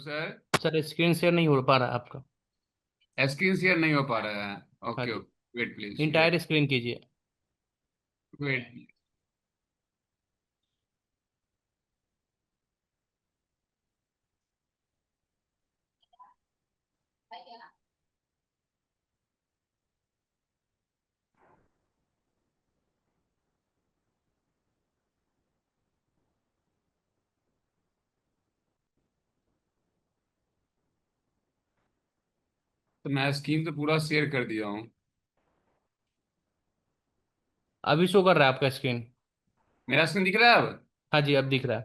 Sir. Sir screen share नहीं हो पा रहा है आपका। स्क्रीन शेयर नहीं हो पा रहा है। हाँ okay ji. Okay, wait please, entire screen कीजिए। वेट। तो मैं स्क्रीन तो पूरा शेयर कर दिया हूँ। अभी शो कर रहा है आपका स्क्रीन। मेरा स्क्रीन दिख रहा है अब? हाँ जी, अब दिख रहा है।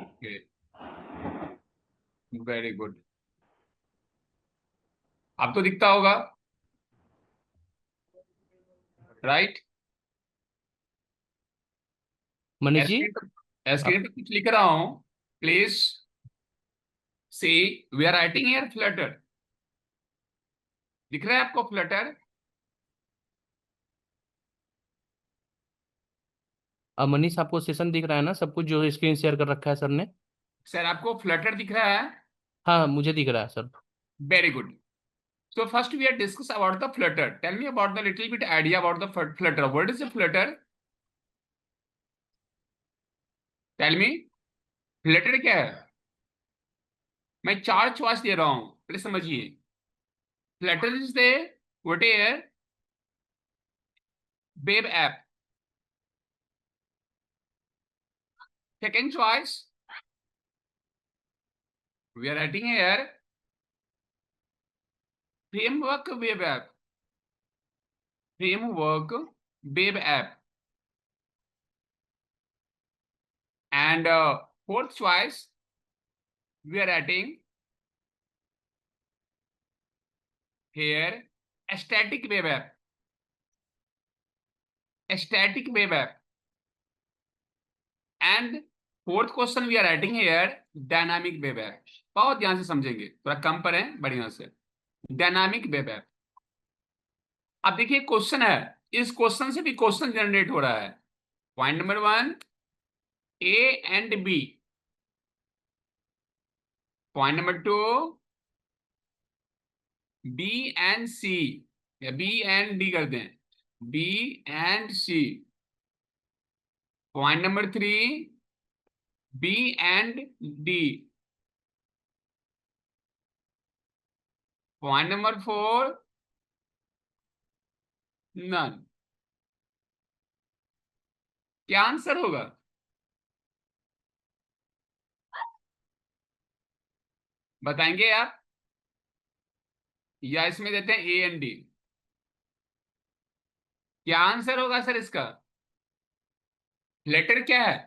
Okay, very good. अब तो दिखता होगा, राइट? मनीष जी। स्क्रीन आप पे कुछ लिख रहा हूँ। Please see, we are writing here Flutter. दिख रहा है आपको फ्लटर? अब मनीष, आपको सेशन दिख रहा है ना, सब कुछ जो स्क्रीन शेयर कर रखा है सर ने। सर आपको फ्लटर दिख रहा है? हाँ, मुझे दिख रहा है sir. Very good. So first we are discuss about the flutter. Tell me about the little bit idea about the flutter. What is a flutter? Tell me, flutter क्या है? मैं चार चॉइस दे रहा हूं, पहले समझिए। Flutter is the what a web app. Second choice, we are writing here framework web app. Framework web app. And fourth choice, we are writing here a static web app. A static web app. And fourth question we are writing here dynamic web app. बहुत ध्यान से समझेंगे, थोड़ा कम पर है, बढ़िया से। Dynamic web app. अब देखिए क्वेश्चन है, इस क्वेश्चन से भी क्वेश्चन जनरेट हो रहा है। Point number 1, A and B. Point number 2, B and C, या बी एंड डी कर दें, B and C. Point number 3, B and D. Point number 4, none. क्या आंसर होगा? बताएंगे आप, या इसमें देते हैं ए एंड डी? क्या आंसर होगा सर इसका? लेटर क्या है?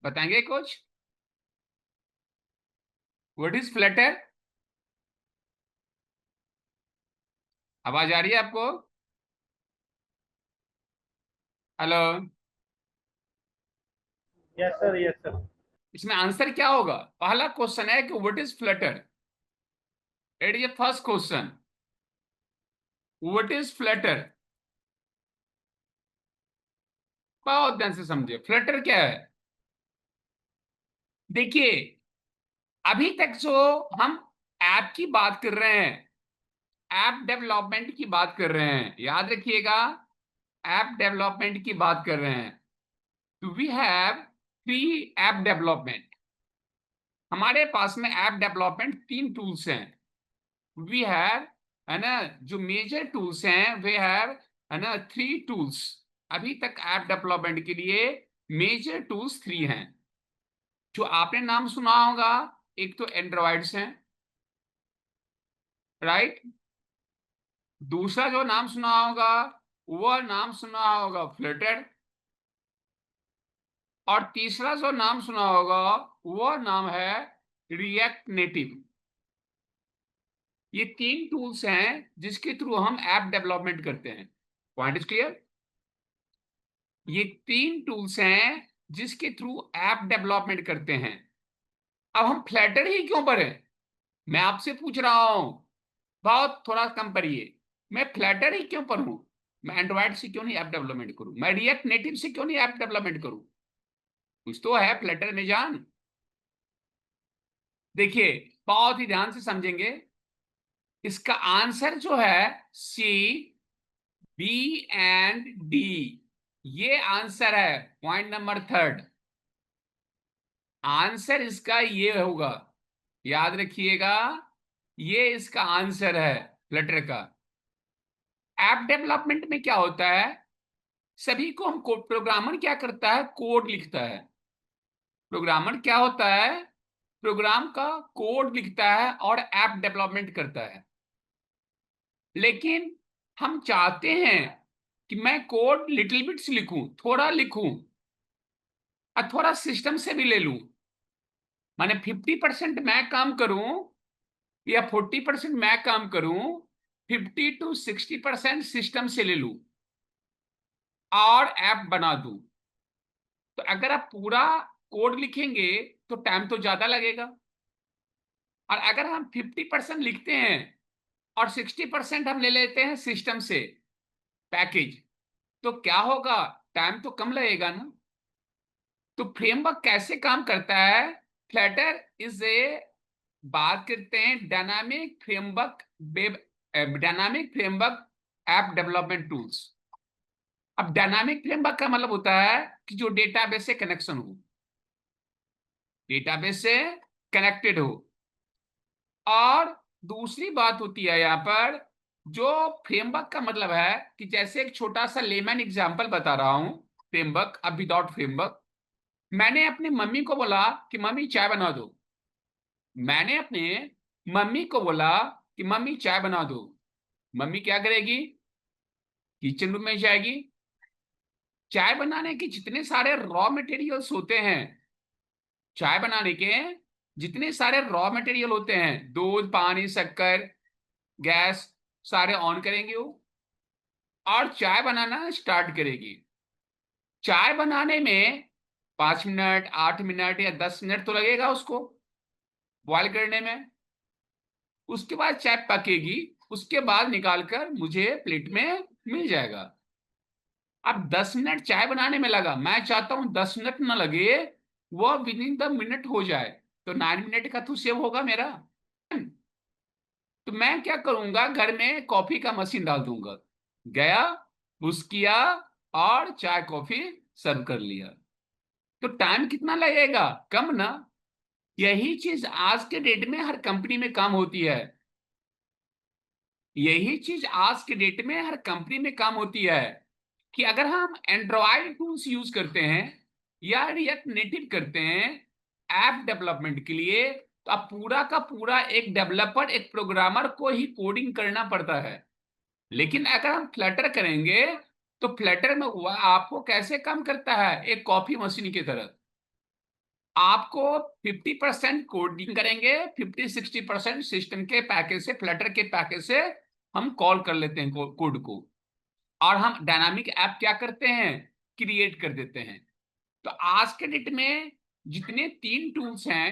बताएंगे कुछ? What is Flutter? आवाज आ रही है आपको? Hello? Yes sir, yes sir. इसमें आंसर क्या होगा? पहला क्वेश्चन है कि what is Flutter. It is first question, what is Flutter. बहुत ध्यान से समझिए, फ्लटर क्या है। देखिए, अभी तक जो हम ऐप की बात कर रहे हैं, ऐप डेवलपमेंट की बात कर रहे हैं, याद रखिएगा, ऐप डेवलपमेंट की बात कर रहे हैं। तो we have three app development. हमारे पास में ऐप डेवलपमेंट तीन टूल्स हैं। वी हैव, है ना, जो मेजर टूल्स हैं वे हैव, है ना, थ्री टूल्स। अभी तक ऐप डेवलपमेंट के लिए मेजर टूल्स थ्री हैं, जो आपने नाम सुना होगा। एक तो एंड्रॉइड्स हैं, राइट? दूसरा जो नाम सुना होगा, वह नाम सुना होगा फ्लटर। और तीसरा जो नाम सुना होगा, वह नाम है रिएक्ट नेटिव। ये तीन टूल्स हैं जिसके थ्रू हम ऐप डेवलपमेंट करते हैं। Point is clear? ये तीन टूल्स हैं जिसके थ्रू ऐप डेवलपमेंट करते हैं। अब हम फ्लटर ही क्यों पढ़ें? मैं आपसे पूछ रहा हूं, बहुत थोड़ा कम पढ़िए। मैं फ्लटर ही क्यों पढ़ूं? मैं एंड्रॉइड से क्यों नहीं ऐप डेवलपमेंट करूं? मैं रिएक्ट नेटिव से क्यों नहीं ऐप डेवलपमेंट करूं? कुछ तो है फ्लटर में जान। देखिए बहुत ही ध्यान से समझेंगे, इसका आंसर जो है सी, बी एंड डी, ये आंसर है। पॉइंट नंबर थर्ड, आंसर इसका ये होगा, याद रखिएगा, ये इसका आंसर है फ्लटर का। ऐप डेवलपमेंट में क्या होता है, सभी को हम प्रोग्रामर क्या करता है, कोड लिखता है। प्रोग्रामर क्या होता है, प्रोग्राम का कोड लिखता है और ऐप डेवलपमेंट करता है। लेकिन हम चाहते हैं कि मैं कोड लिटिल बिट्स लिखूं, थोड़ा लिखूं, और थोड़ा सिस्टम से भी ले लूं। माने 50% मैं काम करूं या 40% मैं काम करूं, 50 to 60% सिस्टम से ले लूं और ऐप बना दूं। तो अगर आप पूरा कोड लिखेंगे तो टाइम तो ज्यादा लगेगा, और अगर हम 50% लिखते हैं और 60% हम ले लेते हैं सिस्टम से पैकेज, तो क्या होगा, टाइम तो कम लगेगा ना। तो फ्रेमवर्क कैसे काम करता है, फ्लटर इज ए, बात करते हैं dynamic framework, web dynamic framework app development tools. अब डायनामिक फ्रेमवर्क का मतलब होता है कि जो डेटाबेस से कनेक्शन हो, डेटाबेस से कनेक्टेड हो। और दूसरी बात होती है यहाँ पर, जो फ्रेमवर्क का मतलब है कि जैसे एक छोटा सा लेमन एग्जांपल बता रहा हूं, फ्रेमवर्क अब विदाउट फ्रेमवर्क। मैंने अपनी मम्मी को बोला कि मम्मी चाय बना दो, मैंने अपने मम्मी को बोला कि मम्मी चाय बना दो। मम्मी क्या करेगी, किचन रूम में जाएगी। चाय बनाने के जितने सारे रॉ मटेरियल्स होते हैं, चाय बनाने के जितने सारे रॉ मटेरियल होते हैं, दूध, पानी, शक्कर, गैस, सारे ऑन करेंगे वो, और चाय बनाना स्टार्ट करेगी। चाय बनाने में 5 मिनट, 8 मिनट या 10 मिनट तो लगेगा उसको बॉयल करने में। उसके बाद चाय पकेगी, उसके बाद निकालकर मुझे प्लेट में मिल जाएगा। अब 10 मिनट चाय बनाने में लगा, मैं चाहता हूं 10 मिनट ना लगे, वो विद इन द मिनट हो जाए, तो 9 मिनट का तो सेव होगा मेरा। तो मैं क्या करूंगा, घर में कॉफी का मशीन डाल दूंगा, गया, पुश किया, और चाय कॉफी सर्व कर लिया। तो टाइम कितना लगेगा, कम ना। यही चीज आज के डेट में हर कंपनी में काम होती है, यही चीज आज के डेट में हर कंपनी में काम होती है, कि अगर हम एंड्रॉयड टूल्स यूज करते हैं या रिएक्ट नेटिव करते हैं ऐप डेवलपमेंट के लिए, तो अब पूरा का पूरा एक डेवलपर, एक प्रोग्रामर को ही कोडिंग करना पड़ता है। लेकिन अगर हम फ्लटर करेंगे, तो फ्लटर में हुआ आपको कैसे काम करता है, एक कॉफी मशीन की तरह। आपको 50% कोडिंग करेंगे, 50-60% सिस्टम के पैकेज से, फ्लटर के पैकेज से हम कॉल कर लेते हैं कोड को, और हम डायनामिक ऐप क्या करते हैं, क्रिएट कर देते हैं। तो आज के डेट में जितने 3 टूल्स हैं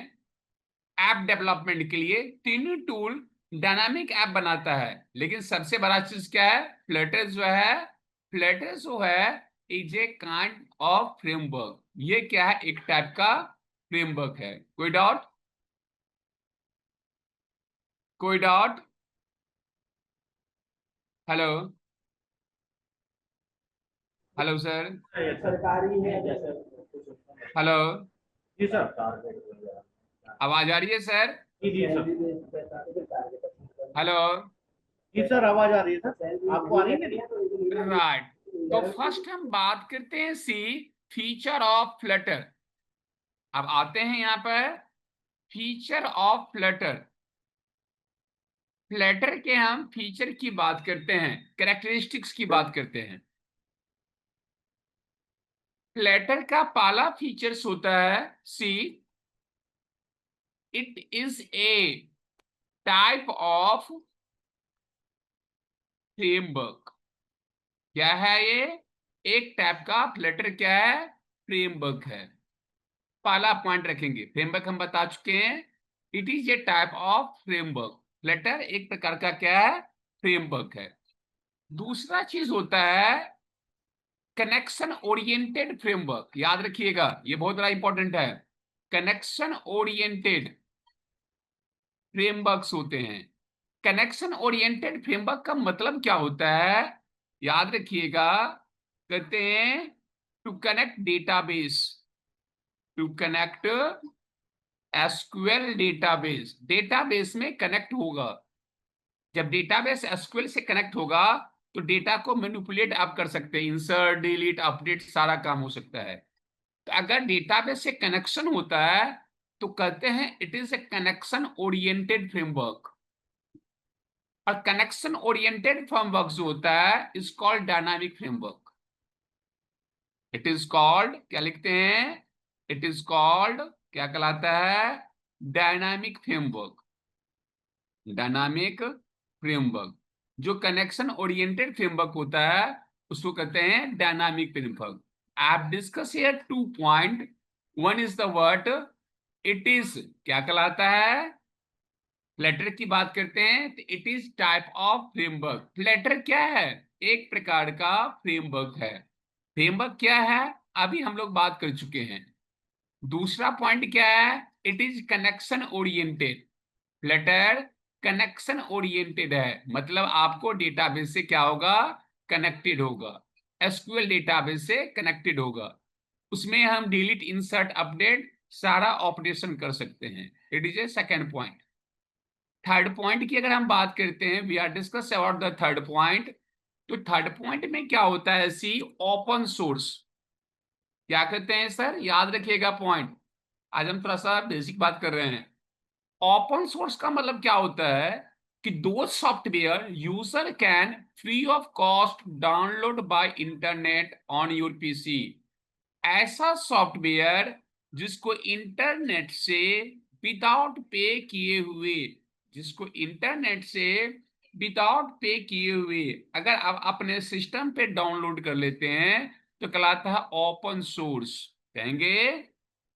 ऐप डेवलपमेंट के लिए, तीनों टूल डायनामिक ऐप बनाता है। लेकिन सबसे बड़ा चीज क्या है, फ्लटर जो है, फ्लटर जो है is a kind of framework. ये क्या है, एक टाइप का फ्रेमवर्क है। कोई डाउट, कोई डाउट? हेलो, हेलो सर, सरकारी है जैसे। हेलो, जी सर। आवाज आ रही है सर? जी जी सर। हेलो, जी सर, आवाज आ रही है सर, आपको आ रही है मेरी? राइट। तो फर्स्ट हम बात करते हैं सी, फीचर ऑफ फ्लटर। अब आते हैं यहां पर फीचर ऑफ फ्लटर। फ्लटर के हम फीचर की बात करते हैं, कैरेक्टरिस्टिक्स की बात करते हैं। फ्लटर का पहला फीचर्स होता है C, it is a type of framework. क्या है ये, एक टाइप का फ्लटर क्या है, फ्रेमवर्क है। पहला पॉइंट रखेंगे, फ्रेमवर्क हम बता चुके हैं, it is a type of framework. Flutter एक प्रकार का क्या है, फ्रेमवर्क है। दूसरा चीज होता है कनेक्शन ओरिएंटेड फ्रेमवर्क, याद रखिएगा ये बहुत बड़ा इंपॉर्टेंट है। कनेक्शन ओरिएंटेड फ्रेमवर्क्स होते हैं। कनेक्शन ओरिएंटेड फ्रेमवर्क का मतलब क्या होता है, याद रखिएगा, कहते हैं to connect database, to connect SQL database, database में कनेक्ट होगा। जब डेटाबेस एसक्यूएल से कनेक्ट होगा तो डेटा को मैनिपुलेट आप कर सकते हैं, इंसर्ट डिलीट अपडेट सारा काम हो सकता है। तो अगर डेटाबेस से कनेक्शन होता है तो कहते हैं it is A connection oriented framework. और कनेक्शन ओरिएंटेड फ्रेमवर्क जो होता है is called dynamic framework. It is called, क्या लिखते हैं, इट इज कॉल्ड, क्या कहलाता है, डायनामिक फ्रेमवर्क। डायनामिक फ्रेमवर्क, जो कनेक्शन ओरिएंटेड फ्रेमवर्क होता है उसको कहते हैं डायनामिक फ्रेमवर्क। आप discuss here 2 point. One is the word it is, क्या कहलाता है, फ्लटर की बात करते हैं तो it is type of framework. Flutter क्या है, एक प्रकार का फ्रेमवर्क है। फ्रेमवर्क क्या है अभी हम लोग बात कर चुके हैं। दूसरा पॉइंट क्या है, it is connection oriented. Flutter connection oriented है, मतलब आपको डेटाबेस से क्या होगा, कनेक्टेड होगा, एसक्यूएल डेटाबेस से कनेक्टेड होगा। उसमें हम डिलीट इंसर्ट अपडेट सारा ऑपरेशन कर सकते हैं। It is a second point. Third point की अगर हम बात करते हैं, we are discuss about the third point. तो थर्ड पॉइंट में क्या होता है, सी ओपन सोर्स। क्या कहते हैं सर, याद रखिएगा पॉइंट, आज हम थोड़ा सा बेसिक बात कर रहे हैं। ओपन सोर्स का मतलब क्या होता है कि दो software user can free of cost download by internet on your PC. ऐसा सॉफ्टवेयर जिसको इंटरनेट से विदाउट पे किए हुए, जिसको इंटरनेट से विदाउट पे किए हुए अगर आप अपने सिस्टम पे डाउनलोड कर लेते हैं तो कहलाता है ओपन सोर्स। कहेंगे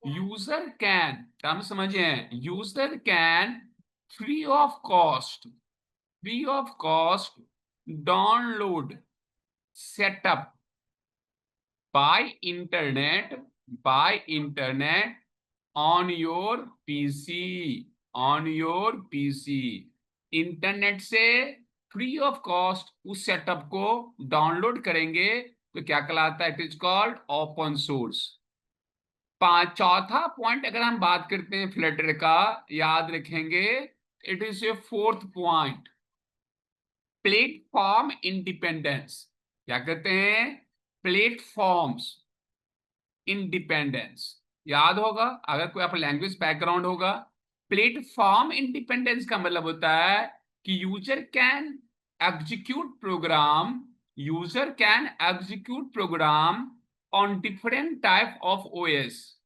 यूजर कैन, टर्म समझे, user can free of cost, free of cost download setup by internet on your PC, on your PC। Internet से फ्री ऑफ कॉस्ट उस सेटअप को डाउनलोड करेंगे तो क्या कहलाता है, it is called open source. चौथा पॉइंट अगर हम बात करते हैं फ्लटर का, याद रखेंगे it is A fourth point, platform independence. क्या कहते हैं, प्लेटफॉर्म्स इंडिपेंडेंस। याद होगा अगर कोई आपका लैंग्वेज बैकग्राउंड होगा। प्लेटफॉर्म इंडिपेंडेंस का मतलब होता है कि user can execute program, user can execute program on different type of OS.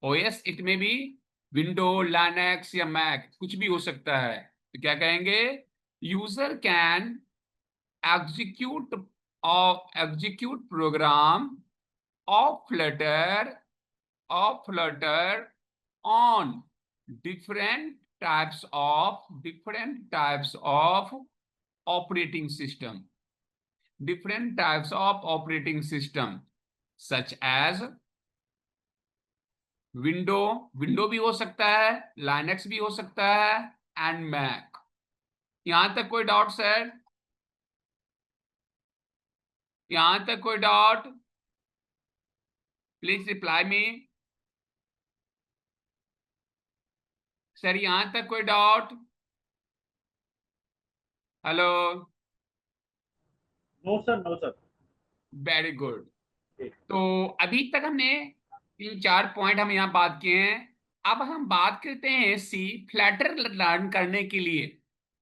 OS it में भी विंडो, लाइनक्स या मैक कुछ भी हो सकता है। तो क्या कहेंगे, user can execute execute program of Flutter on different types of operating system, different types of operating system such as window भी हो सकता है, लाइनक्स भी हो सकता है एंड मैक। यहां तक कोई डाउट सर, यहां तक कोई doubt, please reply me sir, यहां तक कोई doubt, hello, no sir, no sir. Very good. तो अभी तक हमने 3-4 पॉइंट हम यहाँ बात किए हैं। अब हम बात करते हैं सी फ्लटर लर्न करने के लिए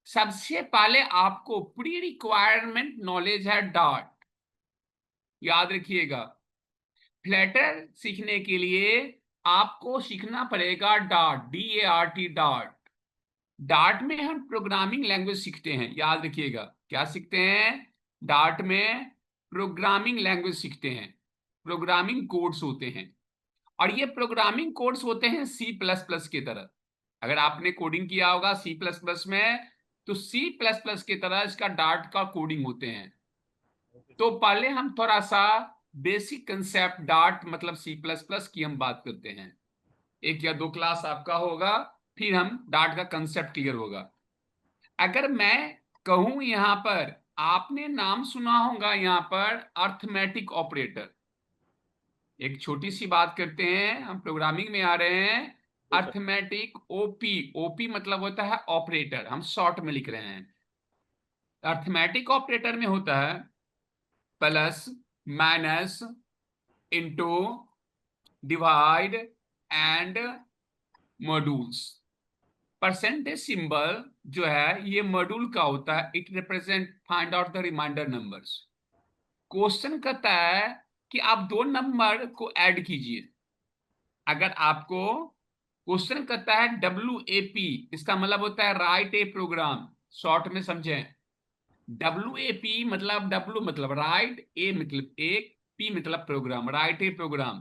सबसे पहले आपको प्री रिक्वायरमेंट नॉलेज है डॉट। याद रखिएगा फ्लटर सीखने के लिए आपको सीखना पड़ेगा डॉट, DART डॉट। डॉट में हम प्रोग्रामिंग लैंग्वेज सीखते हैं, याद रखिएगा क्या सीखते हैं, डॉट में प्रोग्रामिंग लैंग्वेज सीखते हैं, प्रोग्रामिंग कोड्स होते हैं। और ये प्रोग्रामिंग कोड्स होते हैं C++ की तरह। अगर आपने कोडिंग किया होगा C++ में तो C++ की तरह इसका डॉट का कोडिंग होते हैं। तो पहले हम थोड़ा सा बेसिक कंसेप्ट डॉट मतलब C++ की हम बात करते हैं। 1 या 2 क्लास आपका होगा, फिर हम डॉट का कंसेप्ट क्लियर होगा। अगर मैं कहूं यहां पर, आपने नाम सुना होगा यहां पर अर्थमेटिक ऑपरेटर। एक छोटी सी बात करते हैं, हम प्रोग्रामिंग में आ रहे हैं। अर्थमेटिक ओपी, ओपी मतलब होता है ऑपरेटर, हम शॉर्ट में लिख रहे हैं। अर्थमेटिक ऑपरेटर में होता है plus, minus, into, divide and modules. Percentage symbol जो है ये मॉड्यूल का होता है, it represent find out the remainder numbers. Question कहता है कि आप 2 नंबर को ऐड कीजिए। अगर आपको क्वेश्चन कहता है WAP, इसका मतलब होता है राइट ए प्रोग्राम, शॉर्ट में समझें। WAP मतलब W मतलब राइट, A मतलब एक, P मतलब programme, right a programme.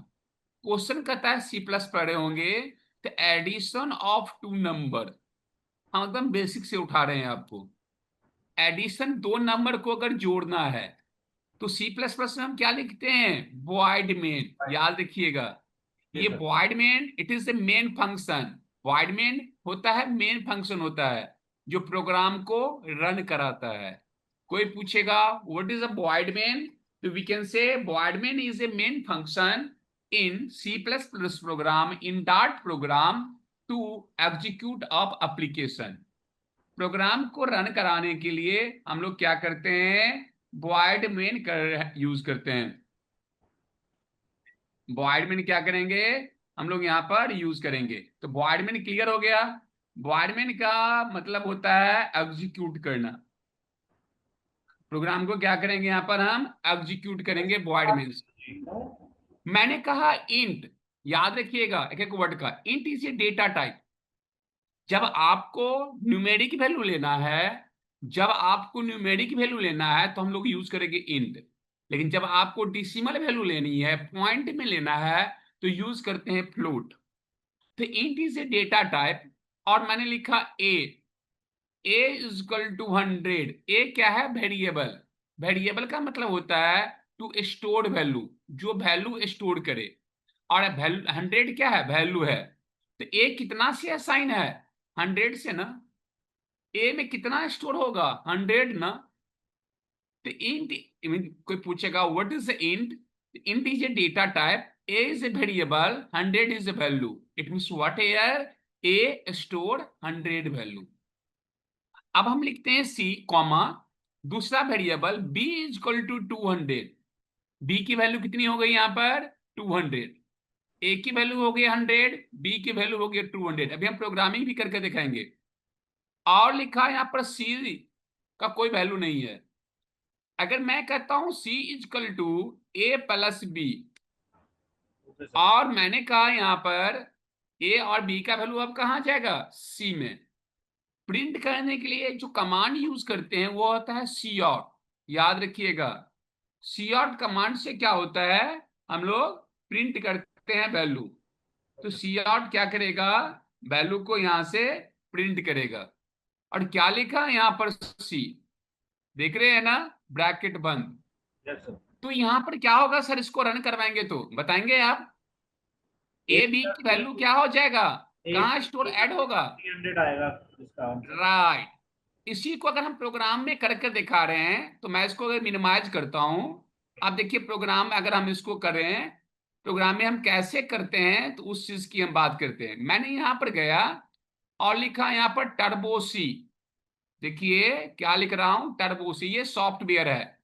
Question कहता है C+ पढ़े होंगे, तो एडिशन ऑफ 2 नंबर, हम एकदम बेसिक से उठा रहे हैं आपको। एडिशन 2 नंबर को अगर जोड़ना है तो C++ में हम क्या लिखते हैं, वॉइड मेन। याद रखिएगा, ये void main it is the main function. Void main होता है मेन फंक्शन होता है जो प्रोग्राम को रन कराता है। कोई पूछेगा what is a void main, तो we can say void main is a main function in C++ program, in dot program to execute of application. Program को रन कराने के लिए हम लोग क्या करते हैं, वॉइड मेन यूज करते हैं। वॉइड मेन क्या करेंगे, हम लोग यहां पर यूज करेंगे। तो वॉइड मेन क्लियर हो गया। वॉइड मेन का मतलब होता है एग्जीक्यूट करना। प्रोग्राम को क्या करेंगे, यहां पर हम एग्जीक्यूट करेंगे वॉइड मेन। मैंने कहा इंट, याद रखिएगा एक एक वर्ड का, int is a data type. जब आपको न्यूमेरिक वैल्यू लेना है, जब आपको न्यूमेरिक वैल्यू लेना है तो हम लोग यूज करेंगे इंट। लेकिन जब आपको डेसिमल वैल्यू लेनी है, पॉइंट में लेना है, तो यूज करते हैं फ्लोट। तो int is a data type, और मैंने लिखा ए इज इक्वल टू 100। ए क्या है, वेरिएबल। वेरिएबल का मतलब होता है टू स्टोर वैल्यू, जो वैल्यू स्टोर करे। और 100 क्या है, वैल्यू है। तो ए कितना से असाइन है, 100 से ना। ए में कितना स्टोर होगा, 100 ना। तो इंट, कोई पूछेगा what is int, int is a data type, a is a variable, 100 is a value. It means what air, a store 100 value. अब हम लिखते हैं सी कॉमा, दूसरा variable B is equal to 200। B की value कितनी हो गई यहां पर, 200। ए की वैल्यू हो गई 100, बी की वैल्यू हो गई 200। अभी हम प्रोग्रामिंग भी करके दिखाएंगे। और लिखा है यहां पर सी का कोई वैल्यू नहीं है। अगर मैं कहता हूं C is equal to A plus B, और मैंने कहा यहां पर ए और बी का वैल्यू अब कहां जाएगा, सी में। प्रिंट करने के लिए जो कमांड यूज करते हैं वो होता है सी आउट। याद रखिएगा, सी आउट कमांड से क्या होता है, हम लोग प्रिंट करते हैं वैल्यू। तो सी आउट क्या करेगा, वैल्यू को यहां से प्रिंट करेगा। और क्या लिखा यहां पर, सी, देख रहे हैं ना, ब्रैकेट बंद। तो यहां पर क्या होगा सर, इसको रन करवाएंगे तो बताएंगे आप। ए बी की वैल्यू क्या हो जाएगा, कहां स्टोर ऐड होगा, 300 आएगा इसका आंसर। राइट। इसी को अगर हम प्रोग्राम में करके दिखा रहे हैं, तो मैं इसको अगर मिनिमाइज करता हूं, आप देखिए प्रोग्राम में अगर हम इसको करें, प्रोग्राम में हम कैसे करते हैं, तो उस चीज की हम बात करते हैं। मैंने यहां पर गया और लिखा यहां पर टर्बो सी। देखिए क्या लिख रहा हूं, टर्बो सी, ये सॉफ्टवेयर है।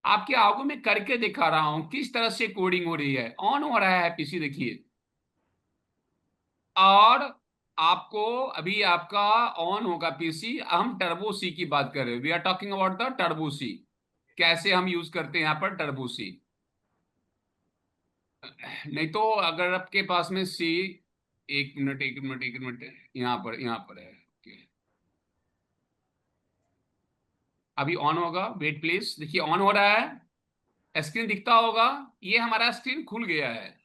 आपके आगू में करके दिखा रहा हूं किस तरह से कोडिंग हो रही है। ऑन हो रहा है पीसी, देखिए। और आपको अभी आपका ऑन होगा पीसी। हम टर्बो सी की बात कर रहे हैं, we are talking about the Turbo C. कैसे हम यूज करते हैं यहां पर टर्बो सी। नहीं तो अगर आपके पास में सी, एक मिनट एक मिनट एक मिनट, यहां पर है। ओके, अभी ऑन होगा, वेट प्लीज। देखिए ऑन हो रहा है, स्क्रीन दिखता होगा। ये हमारा स्क्रीन खुल गया है।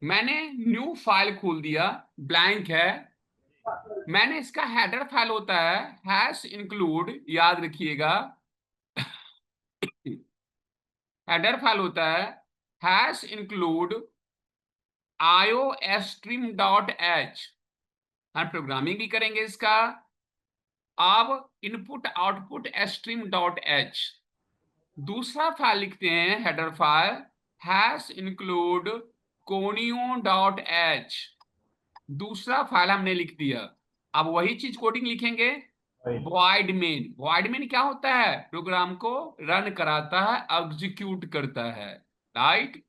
मैंने न्यू फाइल खोल दिया, ब्लैंक है। मैंने इसका हेडर फाइल होता है हैश इंक्लूड, याद रखिएगा। हेडर फाइल होता है हैश इंक्लूड iostream.h, हम प्रोग्रामिंग भी करेंगे इसका। अब इनपुट आउटपुट stream.h, दूसरा फाइल लिखते हैं header file hash include conio.h, दूसरा फाइल हमने लिख दिया। अब वही चीज कोडिंग लिखेंगे, void main। void main क्या होता है? प्रोग्राम को रन कराता है, एग्जीक्यूट करता है, राइट।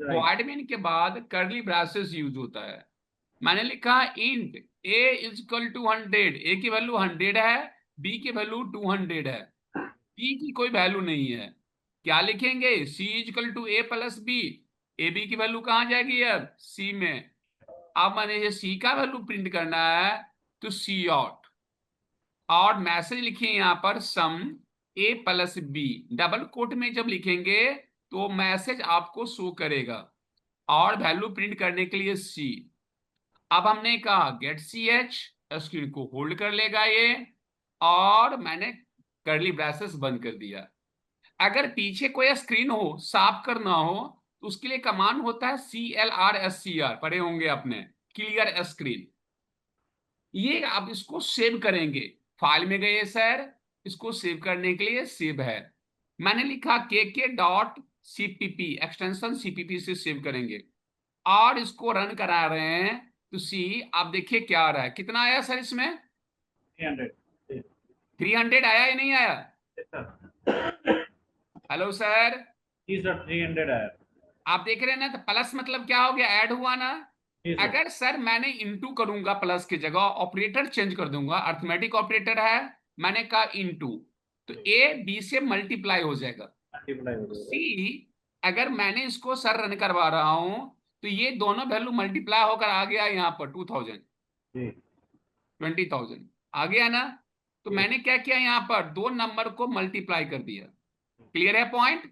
void main के बाद कर्ली ब्रेसेस यूज होता है। मैंने लिखा int a is equal to 100, a की वैल्यू 100 है, b की वैल्यू 200 है, p की कोई वैल्यू नहीं है। क्या लिखेंगे? c is equal to a plus b, A B की वैल्यू कहाँ जाएगी अब? c में। अब मैंने ये c का वैल्यू प्रिंट करना है तो सी आउट, और मैसेज लिखिए यहाँ पर sum a plus B, double quote में जब लिखेंगे तो मैसेज आपको शो करेगा, और वैल्यू प्रिंट करने के लिए c। अब हमने कहा गेट सी एच, स्क्रीन को होल्ड कर लेगा ये, और मैंने कर्ली ब्रेसेस बंद कर दिया। अगर पीछे कोई स्क्रीन हो, साफ करना हो, तो उसके लिए कमांड होता है CLRSCR, पढ़े होंगे आपने, क्लियर स्क्रीन। ये आप इसको सेव करेंगे, फाइल में गए सर, इसको सेव करने के लिए सेव है, मैंने लिखा kk.cpp, एक्सटेंशन CPP से सेव करेंगे, और इसको रन करा रहे हैं तो सी, आप देखिए क्या आ रहा है, कितना आया सर इसमें? 300। 300 आया या नहीं आया? हेलो सर, जी सर 300 आया। आप देख रहे हैं ना, तो प्लस मतलब क्या हो गया? ऐड हुआ ना। जी सर। अगर सर मैंने इंटू करूंगा, प्लस की जगह ऑपरेटर चेंज कर दूंगा, अर्थमेटिक ऑपरेटर है, मैंने कहा इंटू, तो ए बी से मल्टीप्लाई हो जाएगा। मल्टीप्लाई हो जाएगा। सी, अगर मैंने इसको सर रन करवा रहा हूं तो ये दोनों वैल्यू मल्टीप्लाई होकर आ गया यहाँ पर 2000, जी 20,000 आ गया ना। तो जी। मैंने क्या किया, यहाँ पर दो नंबर को मल्टीप्लाई कर दिया। क्लियर है पॉइंट?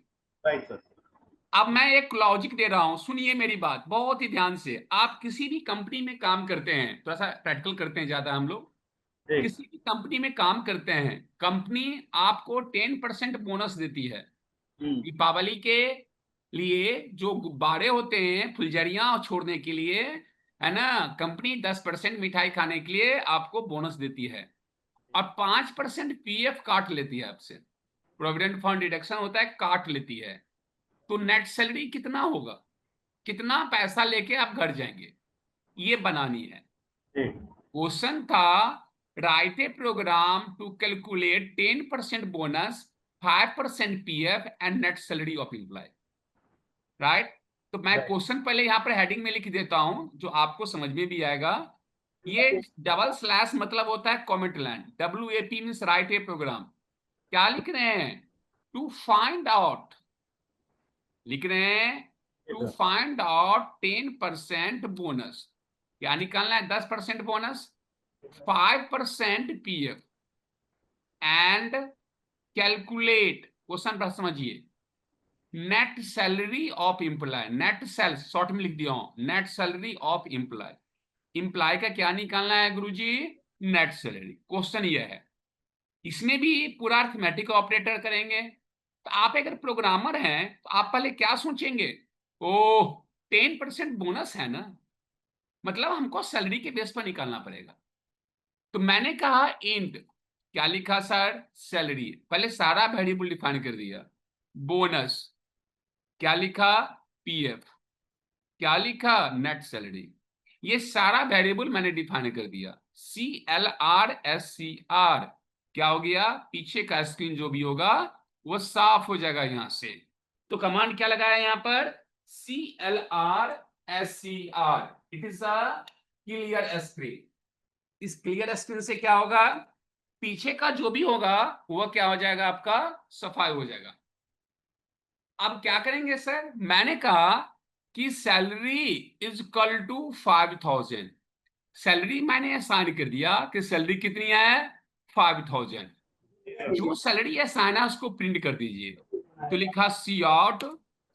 Right sir. अब मैं एक लॉजिक दे रहा हूं, सुनिए मेरी बात बहुत ही ध्यान से। आप किसी भी कंपनी में काम करते हैं, थोड़ा सा प्रैक्टिकल करते हैं ज्यादा हम लोग, जी किसी भी कंपनी में काम करते हैं, कंपनी आपको 10% बोनस देती है। दीपावली के लिए जो गुब्बारे होते हैं, फुलझड़ियां छोड़ने के लिए, है ना, कंपनी 10% मिठाई खाने के लिए आपको बोनस देती है, और 5% पीएफ काट लेती है आपसे, प्रोविडेंट फंड डिडक्शन होता है, काट लेती है। तो नेट सैलरी कितना होगा, कितना पैसा लेके आप घर जाएंगे, ये बनानी है। जी क्वेश्चन था write a program to calculate 10% bonus, 5% PF and net salary of employee, right. तो मैं राइट। क्वेश्चन पहले यहाँ पर हेडिंग में लिख देता हूं जो आपको समझ में भी आएगा। ये डबल स्लैश मतलब होता है comment line, WAP means write a program. क्या लिख रहे हैं? टू फाइंड आउट, लिख रहे हैं टू फाइंड आउट 10% बोनस, क्या निकालना है? 10% bonus, 5% PF, and calculate, question पर समझिए, net salary of employee, net sale short में लिख दिया हूं, net salary of employee. Employee का क्या निकालना है गुरुजी? Net salary. क्वेश्चन ये है, इसमें भी पूरा अर्थमेटिक ऑपरेटर करेंगे। तो आप अगर प्रोग्रामर हैं तो आप पहले क्या सोचेंगे? ओह, 10% बोनस है ना, मतलब हमको सैलरी के बेस पर निकालना पड़ेगा। तो मैंने कहा इंट, क्या लिखा सर? सैलरी, पहले सारा वेरिएबल डिफाइन कर दिया। बोनस, क्या लिखा? पीएफ, क्या लिखा? Net salary. ये सारा वेरिएबल मैंने डिफाइन कर दिया। CLRSCR, क्या हो गया? पीछे का स्क्रीन जो भी होगा वो साफ हो जाएगा यहां से। तो कमांड क्या लगाया यहां पर? CLRSCR, it is a clear screen. इस क्लियर स्क्रीन से क्या होगा? पीछे का जो भी होगा वो क्या हो जाएगा? आपका सफाई हो जाएगा। अब क्या करेंगे सर? मैंने कहा कि salary is equal to 5,000, salary मैंने असाइन कर दिया कि सैलरी कितनी है? 5,000। जो सैलरी असाइन है उसको प्रिंट कर दीजिए। तो लिखा C out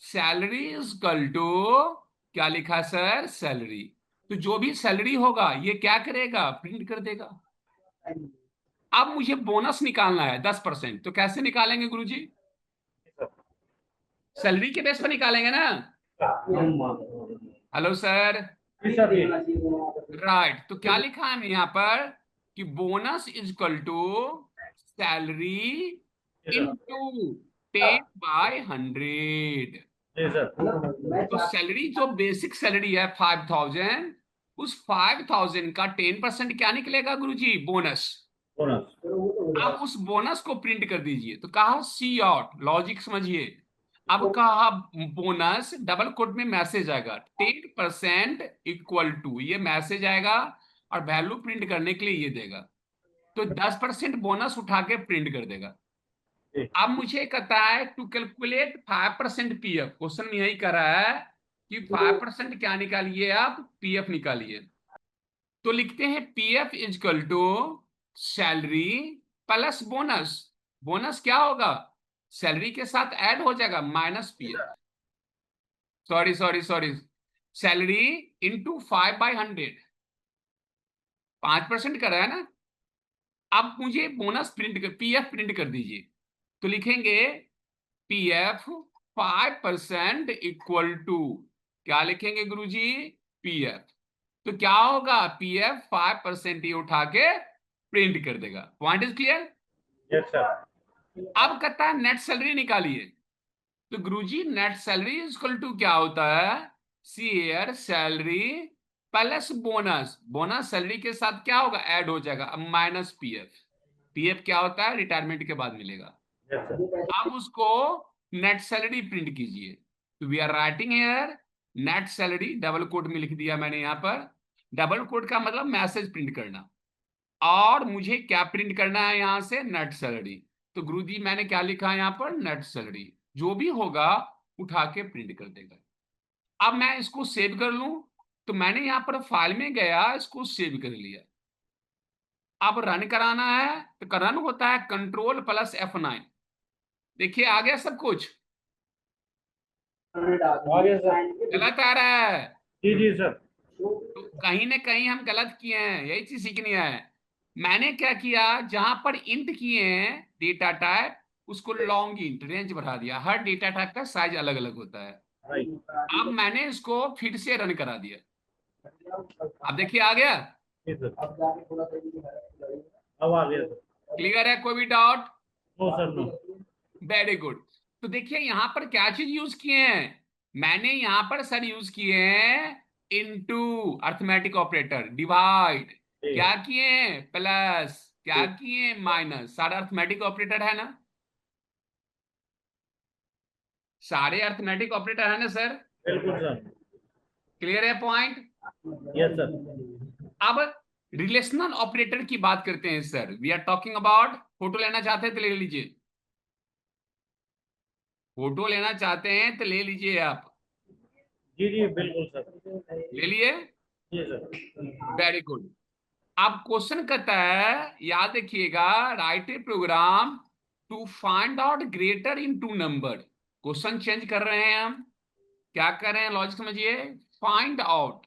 salary is equal to, क्या लिखा सर? सैलरी। तो जो भी सैलरी होगा ये क्या करेगा? प्रिंट कर देगा। अब मुझे बोनस निकालना है 10%, तो कैसे निकालेंगे गुरुजी? सैलरी के बेस पर निकालेंगे ना। Hello sir. जी सर जी। राइट, तो क्या लिखा है यहाँ पर कि bonus is equal to salary into 10/100। जी सर। तो सैलरी जो बेसिक सैलरी है 5,000, उस 5,000 का 10% क्या निकलेगा गुरुजी? बोनस। बोनस। अब उस बोनस को प्रिंट कर दीजिए। तो कहा सी आउट, लॉजिक समझिए। अब कहा बोनस, डबल कोट में मैसेज आएगा 10% इक्वल टू, ये मैसेज आएगा और वैल्यू प्रिंट करने के लिए ये देगा। तो 10% बोनस उठा के प्रिंट कर देगा। जी। अब मुझे कहता है टू कैलकुलेट 5% पीएफ। क्वेश्चन में यही कर रहा है कि 5% क्या निकालिए, आप पीएफ निकालिए। तो लिखते हैं PF is equal to salary plus bonus. Bonus क्या होगा? सैलरी के साथ ऐड हो जाएगा minus PF. Sorry sorry sorry, salary into 5/100, 5% का रहा है ना। अब मुझे बोनस प्रिंट कर, पीएफ प्रिंट कर दीजिए। तो लिखेंगे पीएफ 5% इक्वल टू, क्या लिखेंगे गुरुजी? पीएफ। तो क्या होगा? पीएफ 5% ये उठा के प्रिंट कर देगा। Point is clear? Yes sir. अब कहता है नेट सैलरी निकालिए। तो गुरुजी net salary is equal to क्या होता है? Share salary plus bonus. Bonus salary के साथ क्या होगा? ऐड हो जाएगा। अब माइनस पीएफ। पीएफ क्या होता है? रिटायरमेंट के बाद मिलेगा। Yes sir. अब उसको नेट सैलरी प्रिंट कीजिए। तो we are writing here net salary, double quote में लिख दिया मैंने यहां पर। डबल कोट का मतलब मैसेज प्रिंट करना, और मुझे क्या प्रिंट करना है यहां से? Net salary. तो गुरुजी मैंने क्या लिखा है यहां पर? Net salary. जो भी होगा उठा के प्रिंट कर देगा। अब मैं इसको सेव कर लूं। तो मैंने यहां पर फाइल में गया, इसको सेव कर लिया। अब रन कराना है तो रन होता है कंट्रोल प्लस F9। देखिए आ गया सब कुछ। आगे सर। गलत आ रहा है जी जी सर। तो कहीं ना कहीं हम गलत किए हैं, यही चीज सीखनी है। मैंने क्या किया, जहां पर इंट किए हैं डेटा टाइप, उसको लॉन्ग इंट रेंज बढ़ा दिया। हर डेटा टाइप का साइज अलग अलग होता है। राइट। अब मैंने इसको फिर से रन करा दिया। अब देखिए आ गया। जी सर। अब आ गया सर। क्लियर है? कोई भी doubt? No sir no. Very good. तो देखिए यहां पर क्या चीज यूज किए हैं। मैंने यहां पर सर यूज किए हैं इनटू, अर्थमेटिक ऑपरेटर, डिवाइड। क्या किए हैं? प्लस। क्या किए हैं? माइनस। सारा अर्थमेटिक ऑपरेटर है ना? सारे अर्थमेटिक ऑपरेटर है ना सर? बिल्कुल सर। क्लियर है पॉइंट? Yes sir. अब रिलेशनल ऑपरेटर की बात करते हैं sir. We are talking about, photo लेना चाहते हैं तो ले लीजिए। फोटो लेना चाहते हैं तो ले लीजिए आप। जी जी बिल्कुल सर। ले लिए? जी सर। Very good. अब क्वेश्चन कहता है, याद रखिएगा, write a program to find out greater in two number. Question change कर रहे हैं हम। क्या कर रहे हैं? लॉजिक समझिए। Find out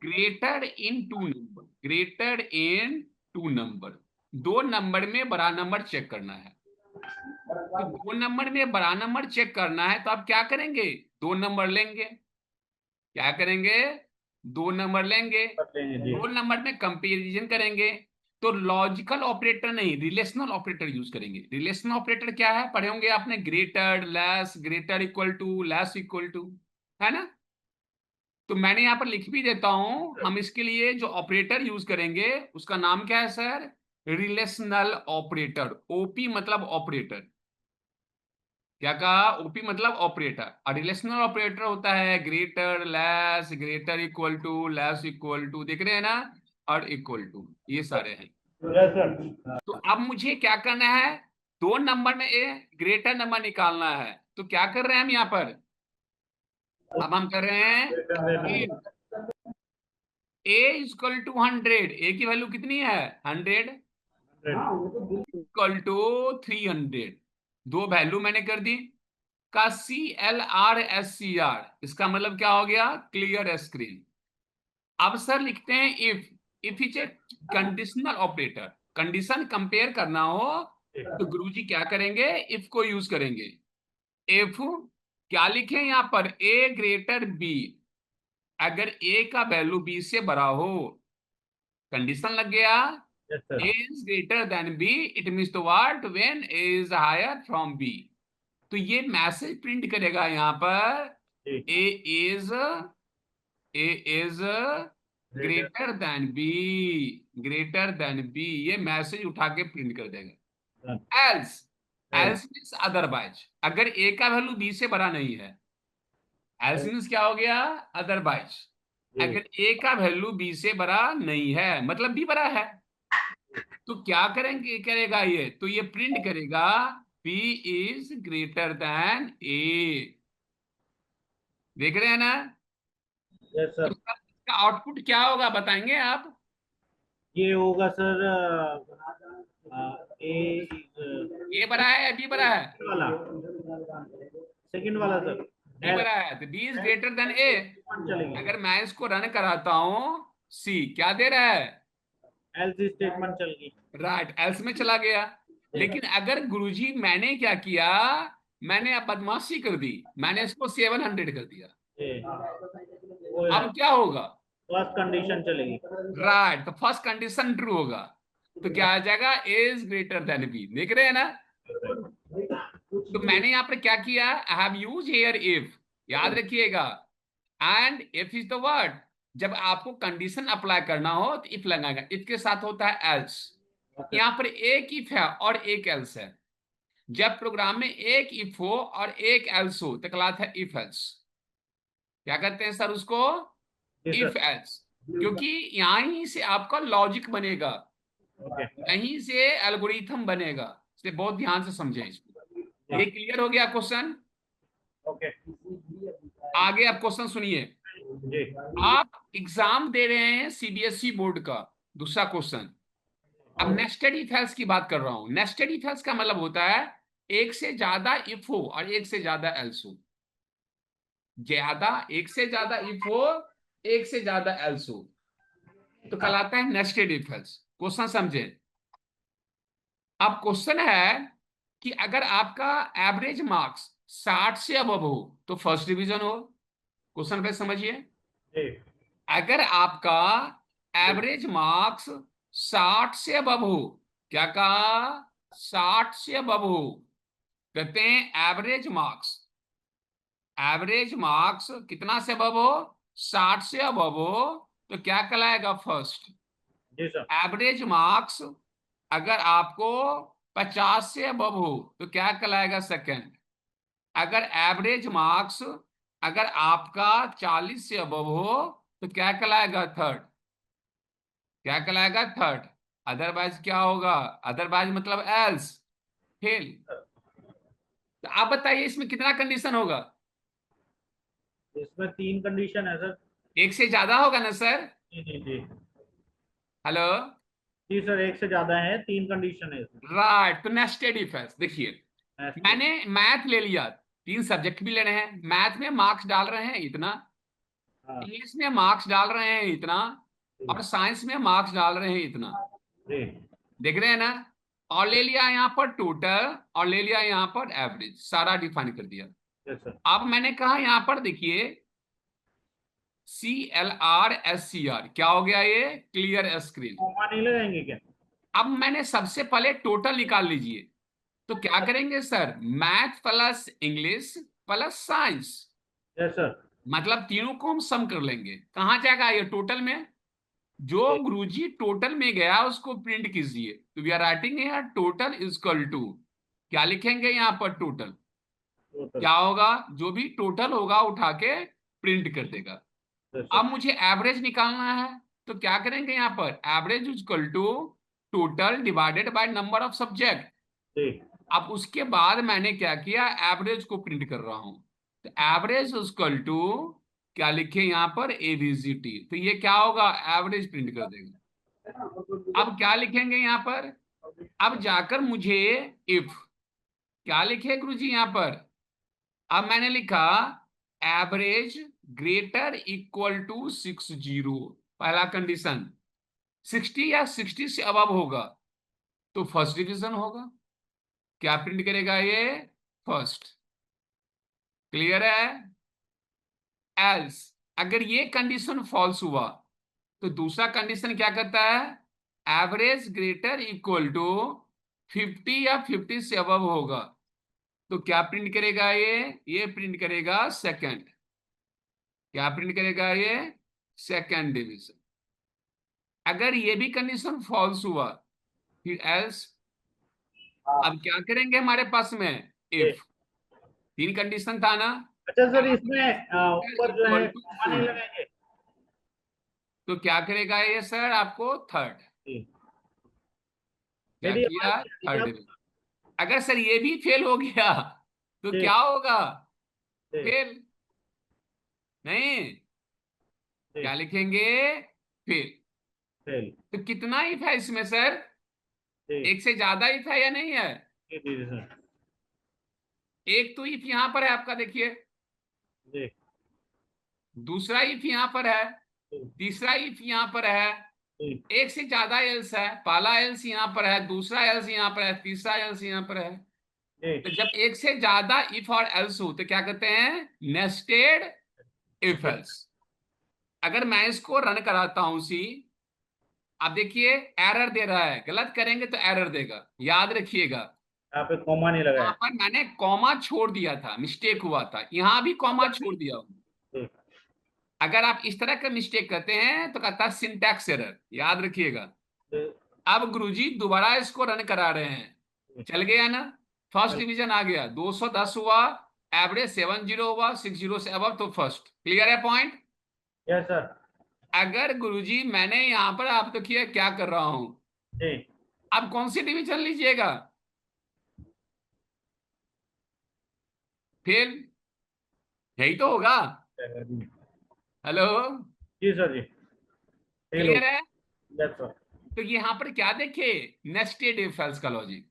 greater in two number, greater in two number. दो नंबर में बड़ा नंबर चेक करना है। तो दो नंबर में बड़ा नंबर चेक करना है तो आप क्या करेंगे? दो नंबर लेंगे। क्या करेंगे? दो नंबर लेंगे। जी। दो नंबर में कंपैरिजन करेंगे। तो लॉजिकल ऑपरेटर नहीं, रिलेशनल ऑपरेटर यूज करेंगे। रिलेशनल ऑपरेटर क्या है? पढ़े होंगे आपने, greater, less, greater equal to, less equal to, है ना? तो मैंने यहां पर लिख भी देता हूं, हम इसके लिए जो ऑपरेटर यूज करेंगे उसका नाम क्या है सर? Relational operator. ओपी मतलब ऑपरेटर। क्या कहा? ओपी मतलब ऑपरेटर। और रिलेशनल ऑपरेटर होता है greater, less, greater equal to, less equal to, देख रहे हैं ना? और इक्वल टू, ये सारे हैं। Yes sir. तो अब मुझे क्या करना है? दो नंबर में ए ग्रेटर नंबर निकालना है। तो क्या कर रहे हैं हम यहाँ पर? अब हम कर रहे हैं ए इक्वल टू 100। ए की वैल्यू कितनी है? 100 इक्वल टू 300। दो वैल्यू मैंने कर दी। का CLRSCR, इसका मतलब क्या हो गया? Clear screen. अब सर लिखते हैं if. If is a conditional operator. Condition compare करना हो तो गुरुजी क्या करेंगे? इफ को यूज करेंगे। इफ क्या लिखें यहां पर, ए ग्रेटर बी। अगर ए का वैल्यू बी से बड़ा हो, कंडीशन लग गया, yes sir. A is greater than B, it means the what, when A is higher from B. तो ये मैसेज प्रिंट करेगा यहां पर, जी। A is A is greater. Greater than B, greater than B, ये message उठा के print कर देगा। एल्स, एल्स मीन्स अदरवाइज, अगर ए का वैल्यू बी से बड़ा नहीं है, एल्स मीन्स क्या हो गया, अदरवाइज। अगर ए का वैल्यू बी से बड़ा नहीं है, मतलब बी बड़ा है, तो क्या करेंगे, करेगा ये, तो ये प्रिंट करेगा बी इज ग्रेटर देन ए। देख रहे हैं ना। यस तो सर। इसका आउटपुट क्या होगा बताएंगे आप। ये होगा सर ए ए बड़ा है या बी बड़ा है, वाला, सेकंड वाला सर। बी बड़ा है, तो बी इज ग्रेटर देन ए। चलेगी। अगर मैं इसको रन कराता हूं, सी क्या दे रहा है, एल्स स्टेटमेंट चलेगी। राइट, एल्स में चला गया। लेकिन अगर गुरुजी मैंने क्या किया, मैंने अब बदमाशी कर दी, मैंने इसको 700 कर दिया, अब क्या होगा, फर्स्ट कंडीशन चलेगी। राइट, तो फर्स्ट कंडीशन ट्रू होगा, तो क्या आ जाएगा, ए इज ग्रेटर देन बी। देख रहे हैं ना। तो मैंने यहां पर क्या किया, I have use here if, याद रखिएगा, and if is the word, जब आपको कंडीशन अप्लाई करना हो तो इफ लगाएगा, इफ के साथ होता है एल्स। यहां पर एक इफ है और एक एल्स है। जब प्रोग्राम में एक इफ हो और एक एल्स हो तो कहलाता है इफ एल्स। क्या कहते हैं सर उसको, इफ एल्स, क्योंकि यहीं से आपका लॉजिक बनेगा, यहीं से एल्गोरिथम बनेगा, इसलिए बहुत ध्यान से समझें इसको। ये क्लियर हो गया क्वेश्चन। ओके। आगे आप क्वेश्चन सुनिए। जी। आप एग्जाम दे रहे हैं सीबीएसई बोर्ड का, दूसरा क्वेश्चन। अब नेस्टेड इफ एल्स की बात कर रहा हूं। नेस्टेड इफ एल्स का मतलब होता है एक से ज्यादा इफ हो और एक से ज्यादा एल्स हो, ज्यादा, एक से ज्यादा इफ हो, एक से ज्यादा एल्स हो, तो कहलाता है नेस्टेड इफ एल्स। क्वेश्चन समझे। अब क्वेश्चन है कि अगर आपका एवरेज मार्क्स 60 से अबव हो तो फर्स्ट डिवीजन हो। क्वेश्चन पे समझिए। जी। अगर आपका एवरेज मार्क्स 60 से अबव हो, क्या कहा, 60 से अबव हो, कहते हैं एवरेज मार्क्स, एवरेज मार्क्स कितना से अबव हो, 60 से अबव हो, तो क्या कहलाएगा, फर्स्ट। जी सर। एवरेज मार्क्स अगर आपको 50 से अबव हो तो क्या कहलाएगा, सेकंड। अगर एवरेज मार्क्स अगर आपका 40 से अबव हो तो क्या कहलाएगा, थर्ड। क्या कहलाएगा, थर्ड। अदरवाइज क्या होगा, अदरवाइज मतलब एल्स, फेल। तो आप बताइए इसमें कितना कंडीशन होगा, इसमें 3 कंडीशन है सर। एक से ज्यादा होगा ना सर। जी जी जी। हेलो, जी सर, एक से ज्यादा है, 3 कंडीशन है इसमें। राइट, तो नेस्टेड इफ है। देखिए, Next। मैंने मैथ ले लिया, 3 सब्जेक्ट भी लेने हैं, मैथ में मार्क्स डाल रहे हैं इतना, हाँ। इंग्लिश में मार्क्स डाल रहे हैं इतना, जी। और साइंस में मार्क्स डाल रहे हैं इतना। जी। देख रहे हैं ना। और ले लिया यहाँ पर टोटल, और ले लिया यहाँ पर एवरेज, सारा डिफाइन कर दिया। Yes sir. अब मैंने कहा यहाँ पर देखिए, CLRSCR क्या हो गया, ये क्लियर स्क्रीन। कॉमा नहीं लगाएंगे क्या? अब मैंने सबसे पहले टोटल निकाल लीजिए। तो क्या करेंगे sir, math plus English plus science, yes sir. मतलब तीनों को हम सम कर लेंगे। कहाँ जाएगा ये, टोटल में। जो गुरुजी टोटल में गया उसको प्रिंट कीजिए। तो वी आर राइटिंग यहाँ टोटल इज इक्वल टू, क्या लिखेंगे यहाँ पर, टोटल। टोटल। क्या होगा, जो भी टोटल होगा उठा के प्रिंट कर देगा। यस अब सर। मुझे एवरेज निकालना है, तो क्या करेंगे यहाँ पर, average is equal to total divided by number of subject. जी। अब उसके बाद मैंने क्या किया, एवरेज को प्रिंट कर रहा हूं। तो एवरेज इक्वल टू, क्या लिखे यहाँ पर, ABCT। तो ये क्या होगा, एवरेज प्रिंट कर देगा। अब क्या लिखेंगे यहाँ पर, अब जाकर मुझे इफ, क्या लिखे गुरुजी यहाँ पर, अब मैंने लिखा एवरेज ग्रेटर इक्वल टू 60, पहला कंडीशन। 60 या 60 से अबव होगा तो फर्स्ट डिवीजन होगा। क्या प्रिंट करेगा ये, फर्स्ट। क्लियर है? एल्स अगर ये कंडीशन फॉल्स हुआ तो दूसरा कंडीशन क्या करता है, एवरेज ग्रेटर इक्वल टू 50 या 50 से अबव होगा। तो क्या प्रिंट करेगा ये प्रिंट करेगा सेकंड। क्या प्रिंट करेगा ये, सेकंड डिवीजन। अगर ये भी कंडीशन फॉल्स हुआ फिर एल्स। हाँ अब क्या करेंगे हमारे पास में, जी। इफ। तीन कंडीशन था ना, अच्छा सर, इसमें ऊपर जो है इक्वल टू कॉमा नहीं ट्रू। लगाएंगे? तो क्या करेगा ये सर आपको, थर्ड। जी। क्या मेरी आवाज किया, नहीं आ रही थर्ड क्या? डिवीजन। अगर सर ये भी फेल हो गया तो जी क्या होगा, जी फेल। नहीं, जी। क्या लिखेंगे, फेल। फेल। तो कितना इफ है इसमें सर, जी एक से ज्यादा इफ है या नहीं है? जी जी जी सर। एक तो इफ यहां पर है आपका, देखिए। जी दूसरा इफ यहां पर है। जी तीसरा इफ यहां पर है। जी एक से ज्यादा एल्स है, पहला एल्स यहां पर है, दूसरा एल्स यहां पर है, तीसरा एल्स यहां पर है। तो जी जब एक से ज्यादा इफ और एल्स हो तो क्या कहते हैं, नेस्टेड इफ जी। एल्स। अगर मैं इसको रन कराता हूं सी, अब देखिए एरर दे रहा है, गलत करेंगे तो एरर देगा, याद रखिएगा। यहाँ पे कॉमा नहीं वहां लगाया। पर मैंने कॉमा छोड़ दिया था, मिस्टेक हुआ था, यहां भी कॉमा छोड़ दिया हूं। जी अगर आप इस तरह का मिस्टेक करते हैं तो कहता है सिंटैक्स एरर, याद रखिएगा। जी अब गुरुजी दोबारा इसको रन करा रहे हैं, जी। चल गया ना, फर्स्ट चल। डिवीजन आ गया, 210 हुआ, एवरेज 70 हुआ, 60 से अब तो फर्स्ट। क्लियर है पॉइंट? Yes sir. अगर गुरुजी मैंने यहां पर, आप देखिए क्या कर रहा हूं, जी। अब कौन सी डिवीजन लीजिएगा, फेल, यही तो होगा। जी हेलो, सर। जी फेल हो। क्लियर है? Yes sir. तो यहाँ पर क्या देखे, नेस्टेड इफ एल्स का logic.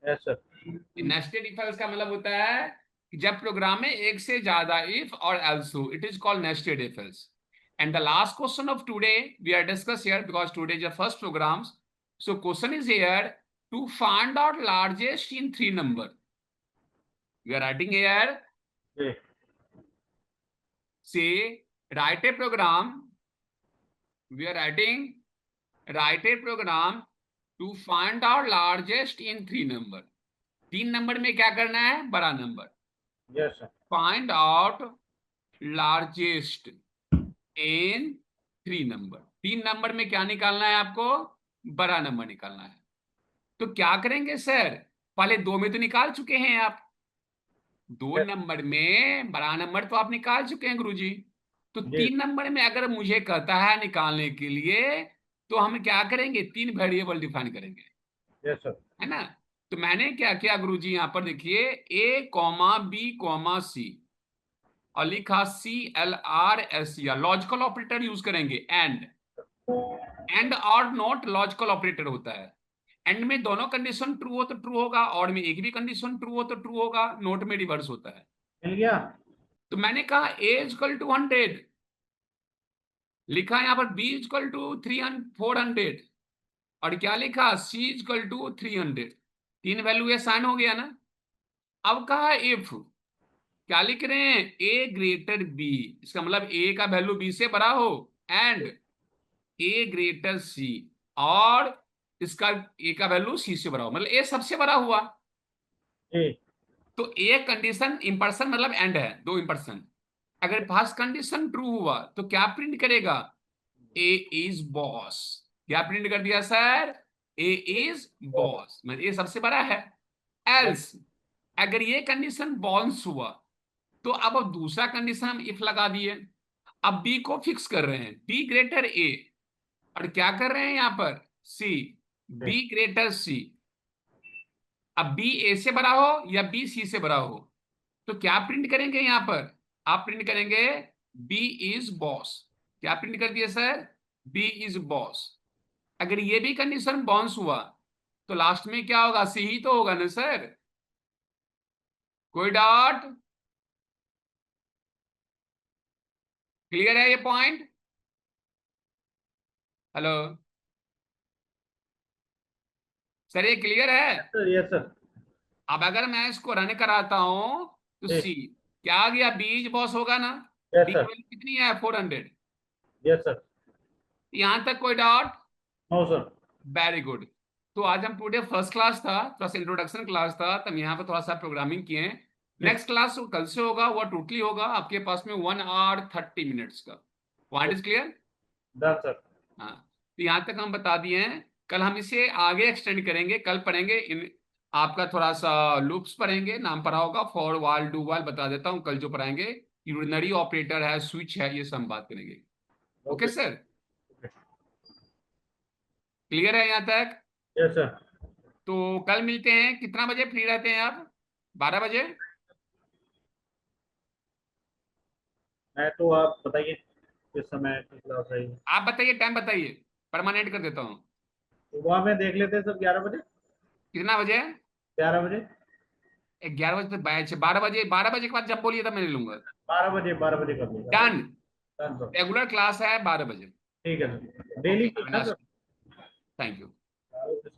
Yes sir. Nested if else का मतलब होता है कि जब प्रोग्राम में एक से ज्यादा इफ और एल्स हो, it is called nested if else. And the last question of today we are discuss here, because today is the first programs. So question is here, to find out largest in three number. We are writing here, जी से write a program, we are write a program to find out largest in three number। तीन number में क्या करना है, बड़ा number. Yes sir. Find out largest in three number. तीन number में क्या निकालना है आपको, बड़ा नंबर निकालना है। तो क्या करेंगे सर, पहले दो में तो निकाल चुके हैं आप, दो यस नंबर में बड़ा नंबर तो आप निकाल चुके हैं गुरुजी। तो जी तीन नंबर में अगर मुझे कहता है निकालने के लिए, तो हम क्या करेंगे, तीन वेरिएबल डिफाइन करेंगे, यस सर। है ना। तो मैंने क्या किया गुरुजी, यहां पर देखिए, ए कॉमा बी कॉमा सी, और लिखा CLRS, या लॉजिकल ऑपरेटर यूज करेंगे, एंड और नॉट लॉजिकल ऑपरेटर होता है। एंड में दोनों कंडीशन ट्रू हो तो ट्रू होगा, और में एक भी कंडीशन ट्रू हो तो ट्रू होगा, नोट में रिवर्स होता है। मिल गया। तो मैंने कहा ए इजकल टू 100, लिखा यहां पर बी इजकल टू 400, और क्या लिखा, सी इजकल टू 300। तीन वैल्यू ये साइन हो गया ना। अब कहा इफ, क्या लिख रहे हैं, ए ग्रेटर बी, इसका मतलब ए का वैल्यू बी से बड़ा हो, एंड ए ग्रेटर सी, और इसका ए का वैल्यू सी से बड़ा हो, मतलब ए सबसे बड़ा हुआ। जी तो एक कंडीशन इंपर्सन मतलब एंड है, दो इंपर्सन। अगर फर्स्ट कंडीशन ट्रू हुआ तो क्या प्रिंट करेगा, ए इज बॉस। क्या प्रिंट कर दिया सर, ए इज बॉस, मतलब ए सबसे बड़ा है। एल्स अगर ये कंडीशन बॉन्स हुआ, तो अब दूसरा कंडीशन हम इफ लगा दिए। अब बी को फिक्स कर रहे हैं, बी ग्रेटर ए, और क्या कर रहे हैं यहां पर, सी, जी बी ग्रेटर सी। अब बी ए से बड़ा हो या बी सी से बड़ा हो, तो क्या प्रिंट करेंगे यहां पर, आप प्रिंट करेंगे बी इज बॉस। क्या प्रिंट कर दिया सर, बी इज बॉस। अगर ये भी कंडीशन बॉन्स हुआ तो लास्ट में क्या होगा, सी ही तो होगा ना सर। कोई डाउट, क्लियर है ये पॉइंट? हेलो सर, ये क्लियर है? सर। Yes sir. अब अगर मैं इसको रन कराता हूं तो जी सी, क्या आ गया? बीज बॉस होगा ना? यस बी की सर। वैल्यू कितनी है? 400। Yes sir. यहां तक कोई doubt? No sir. Very good. तो आज हम टुडे फर्स्ट क्लास था, थोड़ा सा इंट्रोडक्शन क्लास था, तो हम यहाँ पे थोड़ा सा प्रोग्रामिंग किए हैं। यस। नेक्स्ट क्लास कल से होगा, वो टोटली होगा आपके पास में 1 hour 30 minutes का। Point is clear? Done sir. हाँ, तो यहाँ तक हम बता दिए हैं। कल हम इसे आगे एक्सटेंड करेंगे, कल पढ़ेंगे इन आपका थोड़ा सा लूप्स पढ़ेंगे, नाम पढ़ा होगा, फॉर वाल डू वाल बता देता हूँ कल जो पढ़ाएंगे। यूरिनरी ऑपरेटर है, स्विच है, ये सब हम बात करेंगे। Okay okay. सर, क्लियर है यहाँ तक? Yes sir. तो कल मिलते हैं। कितना बजे फ्री रहते हैं आप? 12 बजे? मैं तो आप बताइए किस समय की क्लास है। आप बताइए, टाइम बताइए, परमानेंट कर देता हूँ। सुबह में देख लेते हैं सर, 11 बजे। कितना बजे? 11 बजे। 11 बजे तक बैच है, 12 बजे, 12 बजे के बाद जब बोलिए तब मैं ले लूंगा। 12 बजे, 12 बजे कर लीजिए। Done. Done sir. Regular class है 12 बजे। ठीक है सर, ओके, डेली हैव की अ ना nice. Sir. Thank you. Okay sir.